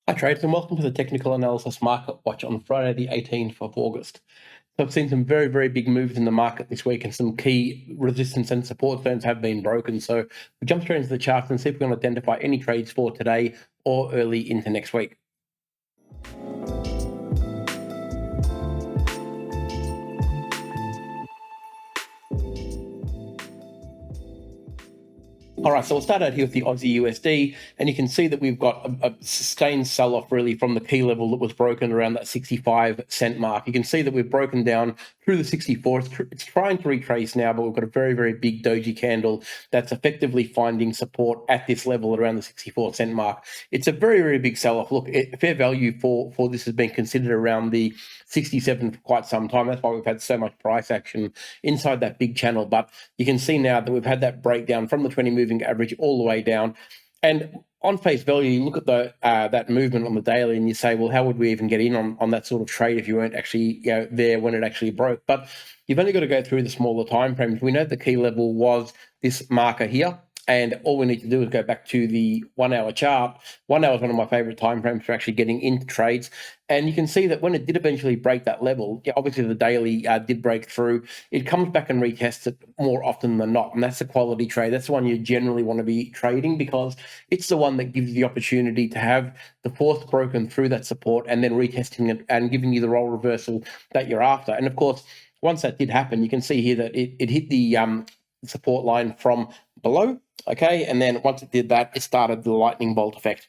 Hi traders, and welcome to the Technical Analysis Market Watch on Friday the 18th of August. So I've seen some very, very big moves in the market this week, and some key resistance and support zones have been broken. So we jump straight into the charts and see if we can identify any trades for today or early into next week. All right, so we'll start out here with the Aussie USD, and you can see that we've got a sustained sell-off really from the key level that was broken around that 65 cent mark. You can see that we've broken down through the 64. It's trying to retrace now, but we've got a very, very big doji candle that's effectively finding support at this level around the 64 cent mark. It's a very, very big sell-off. Look, fair value for this has been considered around the 67 for quite some time. That's why we've had so much price action inside that big channel. But you can see now that we've had that breakdown from the 20 moving average all the way down. And on face value, you look at the that movement on the daily and you say, well, how would we even get in on that sort of trade if you weren't actually there when it actually broke? But you've only got to go through the smaller time frames. We know the key level was this marker here. And all we need to do is go back to the 1 hour chart. 1 hour is one of my favorite time frames for actually getting into trades. And you can see that when it did eventually break that level, obviously the daily did break through. It comes back and retests it more often than not. And that's a quality trade. That's the one you generally want to be trading, because it's the one that gives you the opportunity to have the fourth broken through that support and then retesting it and giving you the role reversal that you're after. And of course, once that did happen, you can see here that it hit the support line from below. Okay, and then once it did that, it started the lightning bolt effect.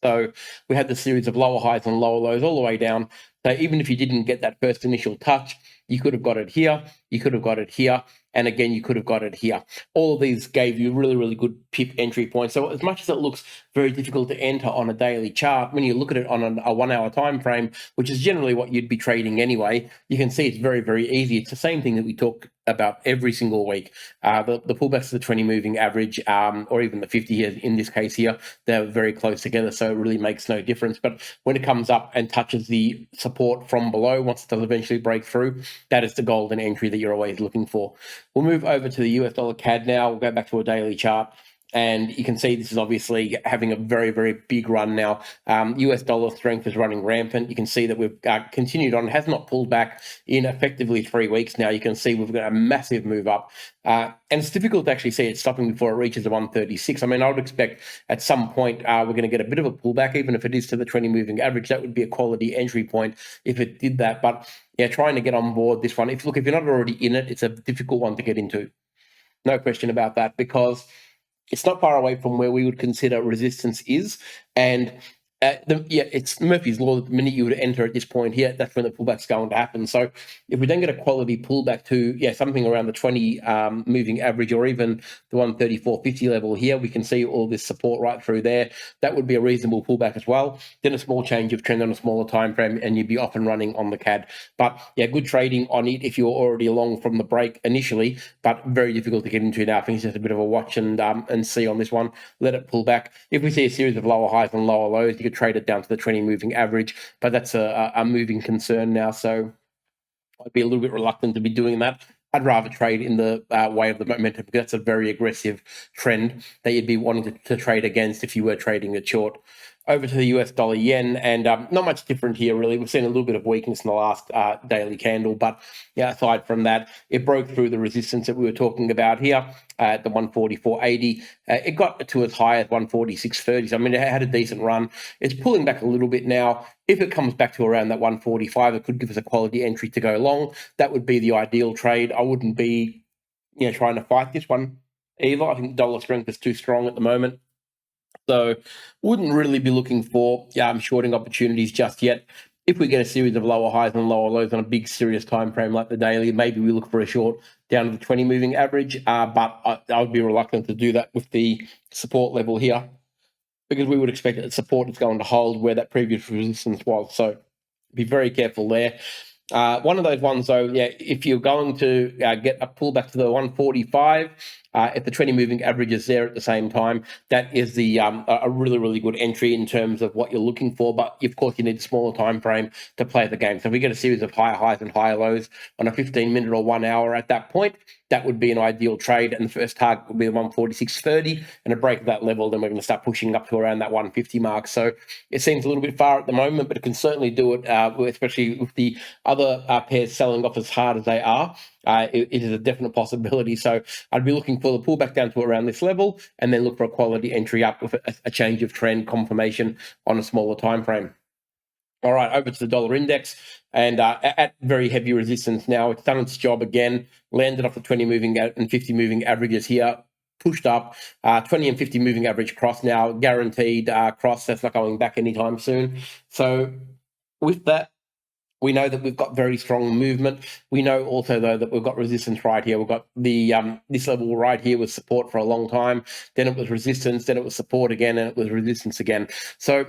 So we had the series of lower highs and lower lows all the way down. So even if you didn't get that first initial touch, you could have got it here, you could have got it here, and again, you could have got it here. All of these gave you really, really good pip entry points. So as much as it looks very difficult to enter on a daily chart, when you look at it on a 1 hour time frame, which is generally what you'd be trading anyway, you can see it's very, very easy. It's the same thing that we talk about every single week. The pullbacks to the 20 moving average, or even the 50 here in this case here, they're very close together, so it really makes no difference. But when it comes up and touches the support from below, once it does eventually break through, that is the golden entry that you're always looking for. We'll move over to the US dollar CAD now. We'll go back to a daily chart. And you can see this is obviously having a very, very big run now. US dollar strength is running rampant. You can see that we've continued on, has not pulled back in effectively 3 weeks now. You can see we've got a massive move up. And it's difficult to actually see it stopping before it reaches the 136. I mean, I would expect at some point we're going to get a bit of a pullback, even if it is to the 20 moving average. That would be a quality entry point if it did that. But yeah, trying to get on board this one. If you're not already in it, it's a difficult one to get into. No question about that, because it's not far away from where we would consider resistance is. And it's Murphy's Law that the minute you would enter at this point here, that's when the pullback's going to happen. So if we then get a quality pullback to something around the 20 moving average, or even the 134.50 level here, we can see all this support right through there. That would be a reasonable pullback as well. Then a small change of trend on a smaller time frame, and you'd be off and running on the CAD. But yeah, good trading on it if you're already along from the break initially, but very difficult to get into now. I think it's just a bit of a watch and see on this one. Let it pull back. If we see a series of lower highs and lower lows, you could trade it down to the 20 moving average, but that's a moving concern now, so I'd be a little bit reluctant to be doing that. I'd rather trade in the way of the momentum, because that's a very aggressive trend that you'd be wanting to trade against if you were trading a short. Over to the US dollar yen, and not much different here, really. We've seen a little bit of weakness in the last daily candle, but aside from that, it broke through the resistance that we were talking about here at the 144.80. It got to as high as 146.30. So, I mean, it had a decent run. It's pulling back a little bit now. If it comes back to around that 145, it could give us a quality entry to go long. That would be the ideal trade. I wouldn't be, trying to fight this one either. I think dollar strength is too strong at the moment. So wouldn't really be looking for shorting opportunities just yet. If we get a series of lower highs and lower lows on a big serious time frame like the daily, maybe we look for a short down to the 20 moving average. But I would be reluctant to do that with the support level here, because we would expect that support is going to hold where that previous resistance was. So be very careful there. One of those ones, though, if you're going to get a pullback to the 145, if the 20 moving average is there at the same time, that is the a really, really good entry in terms of what you're looking for. But of course, you need a smaller time frame to play the game. So if we get a series of higher highs and higher lows on a 15-minute or 1 hour at that point, that would be an ideal trade. And the first target would be the 146.30, and a break of that level, then we're going to start pushing up to around that 150 mark. So it seems a little bit far at the moment, but it can certainly do it, especially with the other pairs selling off as hard as they are. It is a definite possibility. So I'd be looking for the pullback down to around this level, and then look for a quality entry up with a change of trend confirmation on a smaller time frame. All right, over to the dollar index, and at very heavy resistance now. It's done its job again, landed off the 20 moving and 50 moving averages here, pushed up, 20 and 50 moving average cross now, guaranteed cross. That's not going back anytime soon. So with that, we know that we've got very strong movement. We know also, though, that we've got resistance right here. We've got the this level right here was support for a long time. Then it was resistance. Then it was support again, and it was resistance again. So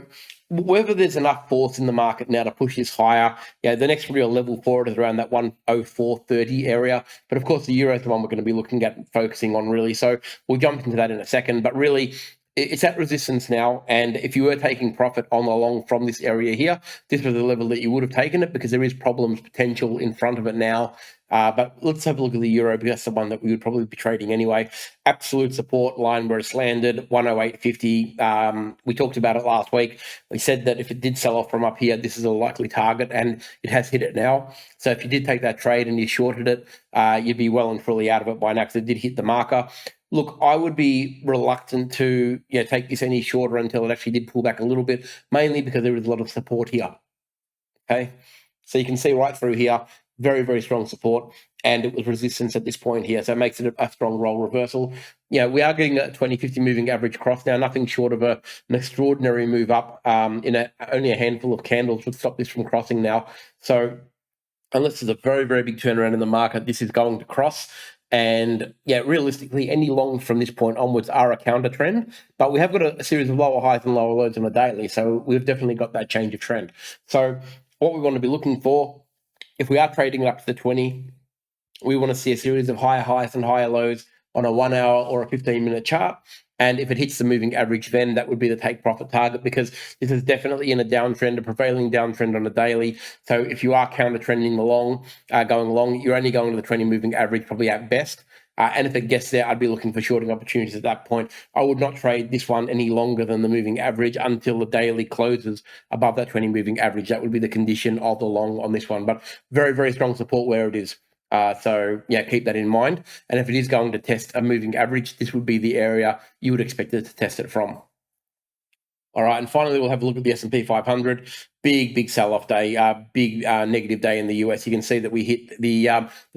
whether there's enough force in the market now to push this higher, the next real level for it is around that 104.30 area. But of course, the euro is the one we're going to be looking at, focusing on really. So we'll jump into that in a second. But really, it's at resistance now, and if you were taking profit on the long from this area here, this was the level that you would have taken it, because there is problems potential in front of it now. But let's have a look at the euro, because that's the one that we would probably be trading anyway. Absolute support line where it's landed, 108.50. We talked about it last week. We said that if it did sell off from up here, this is a likely target, and it has hit it now. So if you did take that trade and you shorted it, you'd be well and fully out of it by now, because it did hit the marker. Look, I would be reluctant to take this any shorter until it actually did pull back a little bit, mainly because there is a lot of support here. Okay, so you can see right through here, very, very strong support, and it was resistance at this point here, so it makes it a strong roll reversal. We are getting a 20-50 moving average cross now, nothing short of an extraordinary move up. Only a handful of candles would stop this from crossing now. So unless there's a very, very big turnaround in the market, this is going to cross. And realistically, any longs from this point onwards are a counter trend, but we have got a series of lower highs and lower lows on a daily, so we've definitely got that change of trend. So what we want to be looking for, if we are trading it up to the 20, we want to see a series of higher highs and higher lows on a 1 hour or a 15-minute chart. And if it hits the moving average, then that would be the take profit target, because this is definitely in a downtrend, a prevailing downtrend on a daily. So if you are counter trending along, going along, you're only going to the 20 moving average probably at best. And if it gets there, I'd be looking for shorting opportunities at that point. I would not trade this one any longer than the moving average until the daily closes above that 20 moving average. That would be the condition of the long on this one. But very, very strong support where it is. So keep that in mind. And if it is going to test a moving average, this would be the area you would expect it to test it from. All right, and finally, we'll have a look at the S&P 500. Big sell-off day, big negative day in the US. You can see that we hit the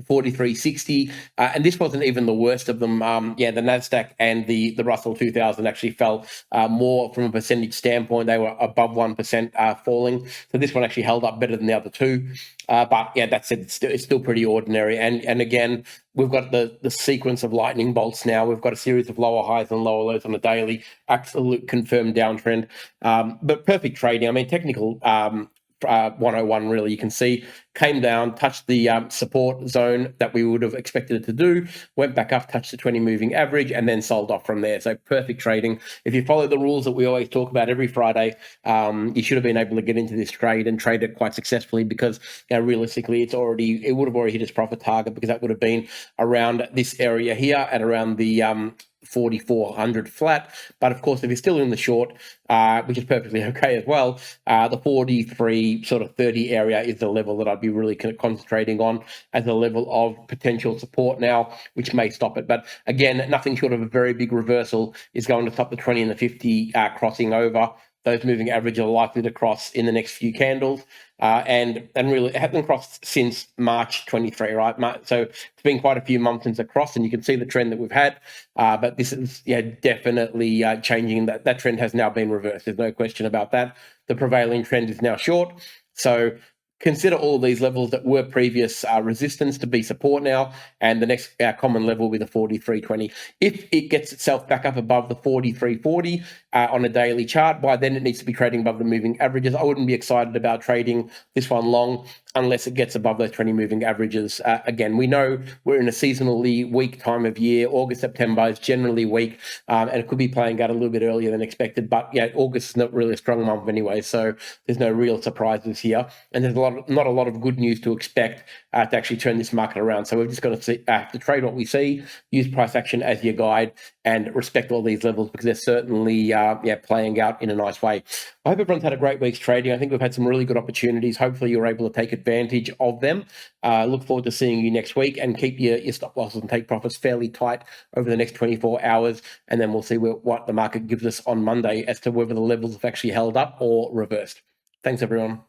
43.60, and this wasn't even the worst of them. The Nasdaq and the Russell 2000 actually fell more from a percentage standpoint. They were above 1% falling, so this one actually held up better than the other two. But that said, it's still pretty ordinary. And again, we've got the sequence of lightning bolts now. We've got a series of lower highs and lower lows on the daily, absolute confirmed downtrend. But perfect trading. I mean, technical 101 really, you can see, came down, touched the support zone that we would have expected it to do, went back up, touched the 20 moving average, and then sold off from there. So perfect trading. If you follow the rules that we always talk about every Friday, you should have been able to get into this trade and trade it quite successfully, because realistically it would have already hit its profit target, because that would have been around this area here at around the 4,400 flat. But of course, if you're still in the short, which is perfectly okay as well, the 43 sort of 30 area is the level that I'd be really concentrating on as a level of potential support now, which may stop it. But again, nothing short of a very big reversal is going to stop the 20 and the 50 crossing over. Those moving averages are likely to cross in the next few candles, and really it hasn't crossed since March 23, right? So it's been quite a few months since it crossed, and you can see the trend that we've had. But this is definitely changing. That trend has now been reversed. There's no question about that. The prevailing trend is now short. So consider all of these levels that were previous resistance to be support now, and the next common level will be the 43.20. If it gets itself back up above the 43.40 on a daily chart, by then it needs to be trading above the moving averages. I wouldn't be excited about trading this one long. unless it gets above those 20 moving averages. Again, we know we're in a seasonally weak time of year. August, September is generally weak, and it could be playing out a little bit earlier than expected. But yeah, August is not really a strong month anyway, so there's no real surprises here. And there's not a lot of good news to expect to actually turn this market around. So we've just got to have to trade what we see, use price action as your guide, and respect all these levels because they're certainly playing out in a nice way. I hope everyone's had a great week's trading. I think we've had some really good opportunities. Hopefully you're able to take advantage of them. Look forward to seeing you next week, and keep your stop losses and take profits fairly tight over the next 24 hours. And then we'll see what the market gives us on Monday as to whether the levels have actually held up or reversed. Thanks, everyone.